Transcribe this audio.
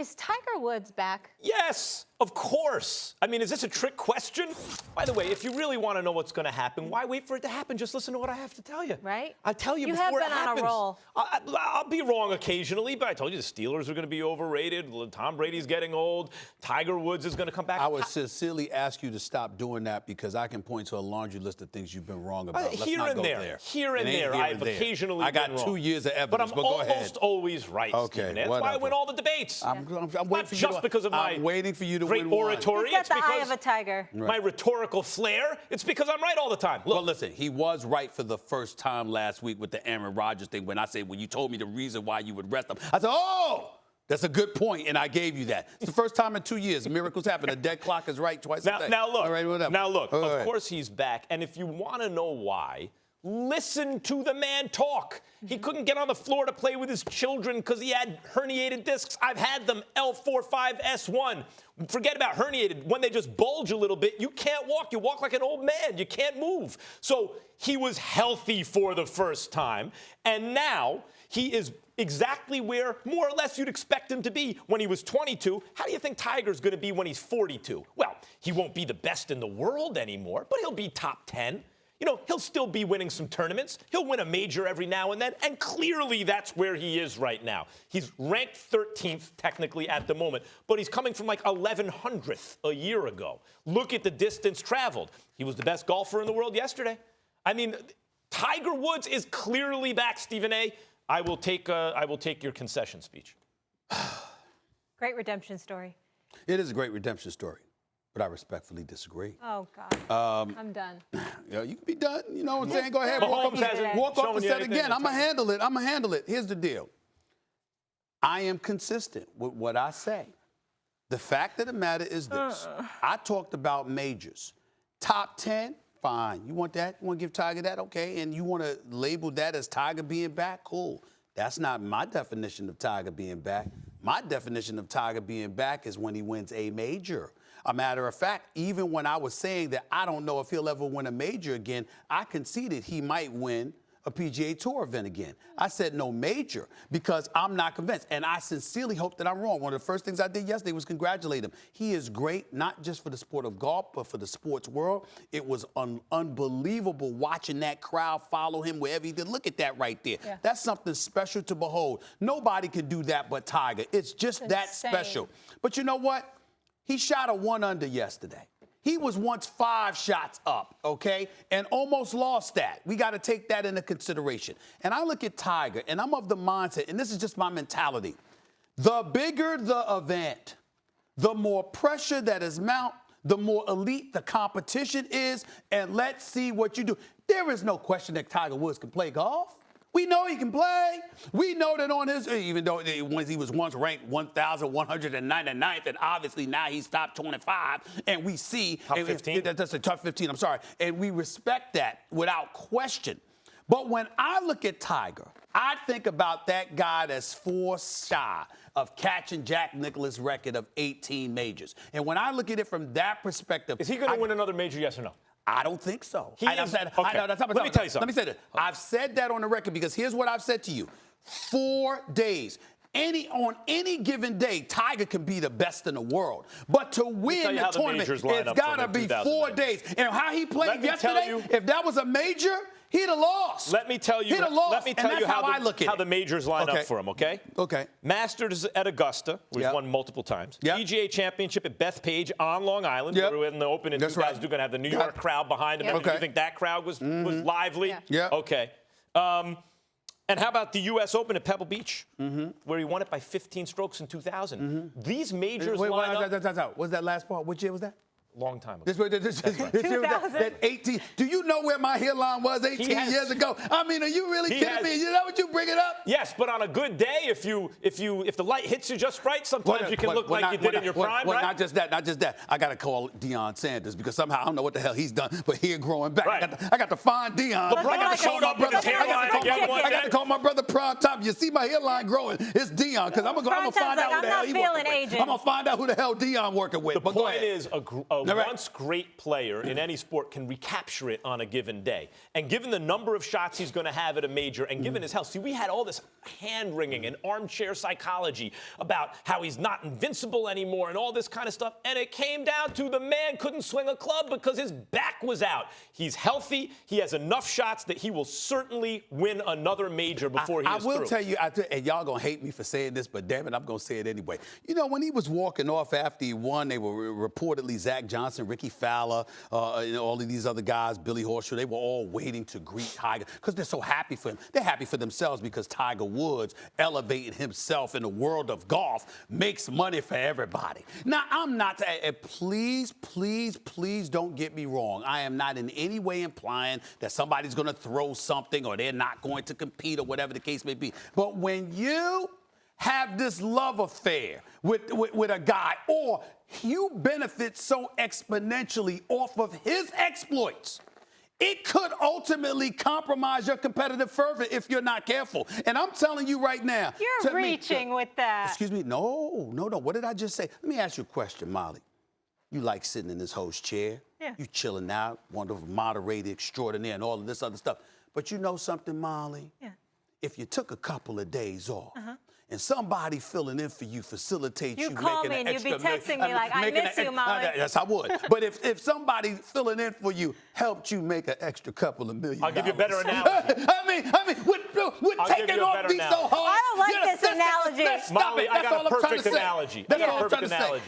Is Tiger Woods back? Yes, of course. I mean, is this a trick question? By the way, if you really want to know what's going to happen, why wait for it to happen? Just listen to what I have to tell you. Right? I'll tell you before it happens. You have been on a roll. I'll be wrong occasionally, but I told you the Steelers are going to be overrated. Tom Brady's getting old. Tiger Woods is going to come back. I would sincerely ask you to stop doing that because I can point to a laundry list of things you've been wrong about. Let's not go there. Here and there, I've occasionally been wrong. I got 2 years of evidence, but I'm go ahead. almost always right, Stephen. That's why I win all the debates. I'm waiting Not for you just because of my waiting for you to great win oratory. He's got the eye of a tiger. My rhetorical flair. It's because I'm right all the time. Look. Well, listen, he was right for the first time last week with the Aaron Rodgers thing when I said, when you told me the reason why you would rest him. I said, oh, that's a good point, and I gave you that. It's the first time in 2 years. Miracles happen. A dead clock is right twice a day. Now look. All right, whatever. Now look. All of right. course he's back, and if you want to know why, listen to the man talk. He couldn't get on the floor to play with his children because he had herniated discs. I've had them, L45S1. Forget about herniated. When they just bulge a little bit, you can't walk. You walk like an old man. You can't move. So he was healthy for the first time, and now he is exactly where more or less you'd expect him to be when he was 22. How do you think Tiger's going to be when he's 42? Well, he won't be the best in the world anymore, but he'll be top 10. You know, he'll still be winning some tournaments. He'll win a major every now and then, and clearly that's where he is right now. He's ranked 13th technically at the moment, but he's coming from like 1100th a year ago. Look at the distance traveled. He was the best golfer in the world yesterday. I mean, Tiger Woods is clearly back, Stephen A. I will take your concession speech. Great redemption story. It is a great redemption story, but I respectfully disagree. Oh, God. I'm done. You can be done. You know what I'm saying? Go ahead. Walk up and set again. I'm going to handle it. I'm going to handle it. Here's the deal. I am consistent with what I say. The fact of the matter is this. I talked about majors. Top 10, fine. You want that? You want to give Tiger that? Okay. And you want to label that as Tiger being back? Cool. That's not my definition of Tiger being back. My definition of Tiger being back is when he wins a major. A matter of fact, even when I was saying that I don't know if he'll ever win a major again, I conceded he might win a PGA Tour event again. I said no major because I'm not convinced. And I sincerely hope that I'm wrong. One of the first things I did yesterday was congratulate him. He is great, not just for the sport of golf, but for the sports world. It was unbelievable watching that crowd follow him wherever he did. Look at that right there. Yeah. That's something special to behold. Nobody can do that but Tiger. It's just that special. But you know what? He shot a 1-under yesterday. He was once 5 shots up, okay, and almost lost that. We got to take that into consideration. And I look at Tiger, and I'm of the mindset, and this is just my mentality. The bigger the event, the more pressure that is mounted, the more elite the competition is, and let's see what you do. There is no question that Tiger Woods can play golf. We know he can play. We know that on his, even though he was once ranked 1,199th, and obviously now he's top 25, and we see. Top 15? That's a top 15, I'm sorry. And we respect that without question. But when I look at Tiger, I think about that guy that's 4 shy of catching Jack Nicklaus' record of 18 majors. And when I look at it from that perspective. Is he going to win another major, yes or no? I don't think so. Let me tell you something. Let me say this. I've said that on the record because here's what I've said to you. 4 days. On any given day, Tiger can be the best in the world. But to win the tournament, it's got to be 4 days. And how he played yesterday, if that was a major, he'd have lost. Let me tell you. Let me tell you how the majors line up for him. Okay. Okay. Masters at Augusta, where he's won multiple times. PGA Championship at Bethpage on Long Island. Where we're in the Open, and you guys are going to have the New York crowd behind him. You think that crowd was lively? Yeah. Okay. And how about the U.S. Open at Pebble Beach, where he won it by 15 strokes in 2000? These majors line up. What's that last part? Which year was that? Long time ago. This year was that 18. Do you know where my hairline was 18 years ago? I mean, are you really kidding me? You know what you bring it up? Yes, but on a good day, if the light hits you just right, sometimes you can look like you did in your prime, right? Not just that. I got to call Deion Sanders because somehow I don't know what the hell he's done, but here growing back. Right. I got to find Deion. LeBron showed up with his hairline again one day. I got to call my brother Prime Time. You see my hairline growing? It's Deion because I'm gonna find out who the hell he working with. I'm gonna find out who the hell Deion working with. The point is, a once great player in any sport can recapture it on a given day. And given the number of shots he's going to have at a major and given his health, see, we had all this hand-wringing and armchair psychology about how he's not invincible anymore and all this kind of stuff. And it came down to the man couldn't swing a club because his back was out. He's healthy. He has enough shots that he will certainly win another major before he is through. I will tell you, and y'all going to hate me for saying this, but damn it, I'm going to say it anyway. You know, when he was walking off after he won, they were reportedly Zach Johnson, Ricky Fowler, all of these other guys, Billy Horseshoe, they were all waiting to greet Tiger because they're so happy for him. They're happy for themselves because Tiger Woods elevating himself in the world of golf makes money for everybody. Now, I'm not, please don't get me wrong. I am not in any way implying that somebody's going to throw something or they're not going to compete or whatever the case may be. But when you have this love affair with a guy, or you benefit so exponentially off of his exploits, it could ultimately compromise your competitive fervor if you're not careful. And I'm telling you right now. You're reaching with that. Excuse me. No. What did I just say? Let me ask you a question, Molly. You like sitting in this host chair. Yeah. You chilling out, wonderful, moderated, extraordinaire, and all of this other stuff. But you know something, Molly? Yeah. If you took a couple of days off, and somebody filling in for you facilitates you call making me an and extra you'd be texting me like, I miss you, Molly. Yes, I would. But if somebody filling in for you helped you make an extra couple of $1 million. I'll give you a better analogy. I mean, we're taking off these so hard. I don't like this analogy. Let's stop Molly, it. I got a perfect analogy. That's all I'm trying to say.